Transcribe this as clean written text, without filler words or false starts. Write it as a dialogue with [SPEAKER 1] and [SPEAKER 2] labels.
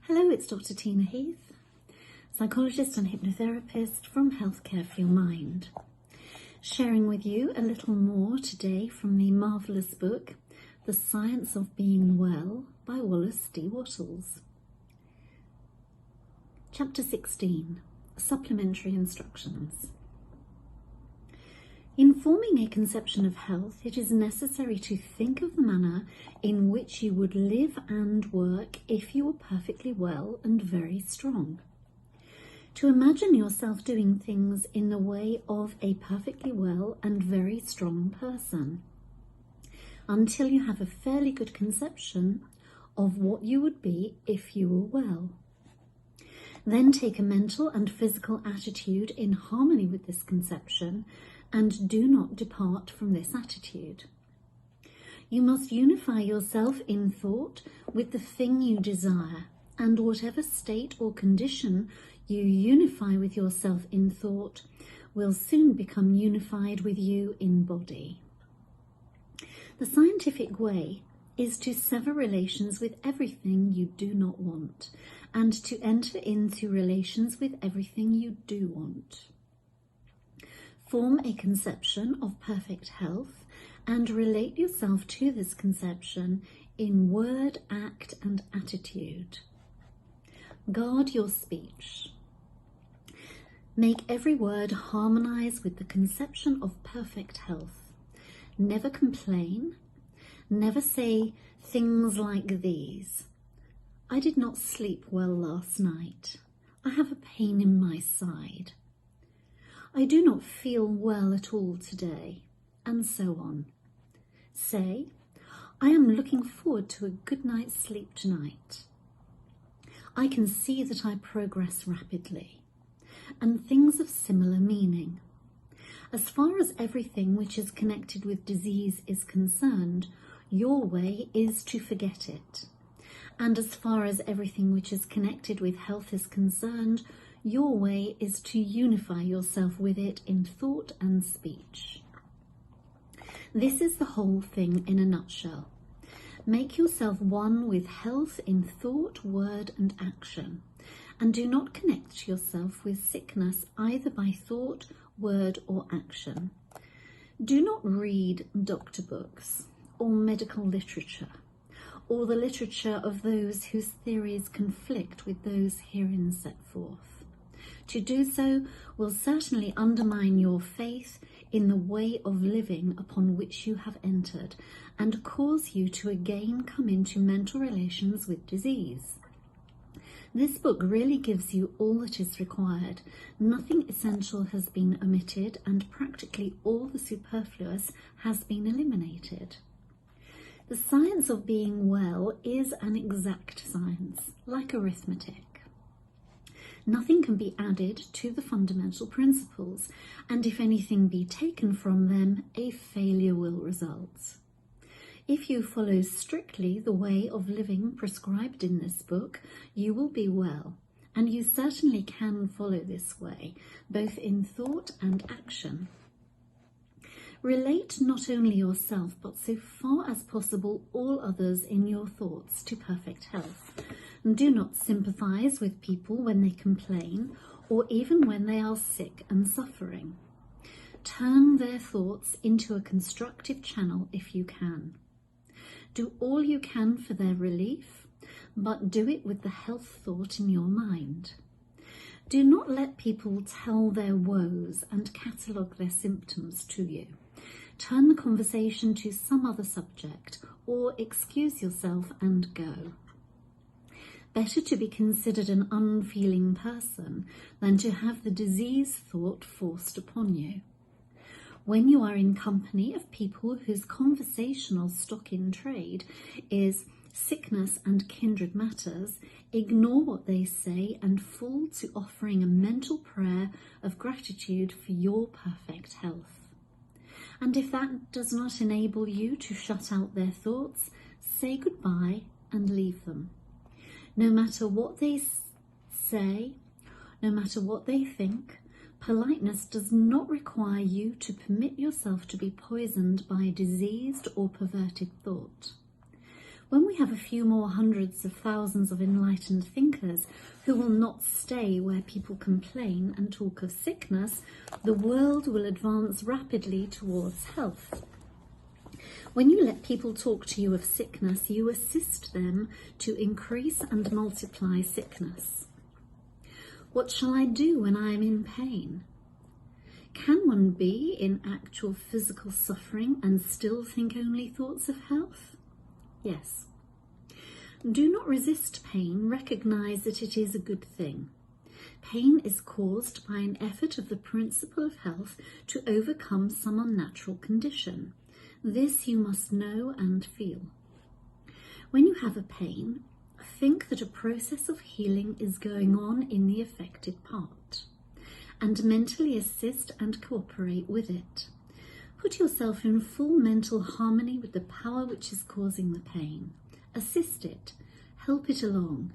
[SPEAKER 1] Hello, it's Dr. Tina Heath, psychologist and hypnotherapist from Healthcare for Your Mind, sharing with you a little more today from the marvellous book, The Science of Being Well by Wallace D. Wattles. Chapter 16, Supplementary Instructions. In forming a conception of health, it is necessary to think of the manner in which you would live and work if you were perfectly well and very strong. To imagine yourself doing things in the way of a perfectly well and very strong person, until you have a fairly good conception of what you would be if you were well. Then take a mental and physical attitude in harmony with this conception, and do not depart from this attitude. You must unify yourself in thought with the thing you desire, and whatever state or condition you unify with yourself in thought will soon become unified with you in body. The scientific way is to sever relations with everything you do not want, and to enter into relations with everything you do want. Form a conception of perfect health and relate yourself to this conception in word, act, and attitude. Guard your speech. Make every word harmonize with the conception of perfect health. Never complain. Never say things like these. I did not sleep well last night. I have a pain in my side. I do not feel well at all today, and so on. Say, I am looking forward to a good night's sleep tonight. I can see that I progress rapidly, and things of similar meaning. As far as everything which is connected with disease is concerned, your way is to forget it. And as far as everything which is connected with health is concerned, your way is to unify yourself with it in thought and speech. This is the whole thing in a nutshell. Make yourself one with health in thought, word, and action, and do not connect yourself with sickness either by thought, word, or action. Do not read doctor books or medical literature, or the literature of those whose theories conflict with those herein set forth. To do so will certainly undermine your faith in the way of living upon which you have entered, and cause you to again come into mental relations with disease. This book really gives you all that is required. Nothing essential has been omitted, and practically all the superfluous has been eliminated. The science of being well is an exact science, like arithmetic. Nothing can be added to the fundamental principles, and if anything be taken from them, a failure will result. If you follow strictly the way of living prescribed in this book, you will be well, and you certainly can follow this way, both in thought and action. Relate not only yourself, but so far as possible all others in your thoughts to perfect health. Do not sympathize with people when they complain, or even when they are sick and suffering. Turn their thoughts into a constructive channel if you can. Do all you can for their relief, but do it with the health thought in your mind. Do not let people tell their woes and catalogue their symptoms to you. Turn the conversation to some other subject, or excuse yourself and go. Better to be considered an unfeeling person than to have the disease thought forced upon you. When you are in company of people whose conversational stock in trade is sickness and kindred matters, ignore what they say and fall to offering a mental prayer of gratitude for your perfect health. And if that does not enable you to shut out their thoughts, say goodbye and leave them. No matter what they say, no matter what they think, politeness does not require you to permit yourself to be poisoned by diseased or perverted thought. When we have a few more hundreds of thousands of enlightened thinkers who will not stay where people complain and talk of sickness, the world will advance rapidly towards health. When you let people talk to you of sickness, you assist them to increase and multiply sickness. What shall I do when I am in pain? Can one be in actual physical suffering and still think only thoughts of health? Yes. Do not resist pain, recognize that it is a good thing. Pain is caused by an effort of the principle of health to overcome some unnatural condition. This you must know and feel. When you have a pain, think that a process of healing is going on in the affected part, and mentally assist and cooperate with it. Put yourself in full mental harmony with the power which is causing the pain. Assist it, help it along,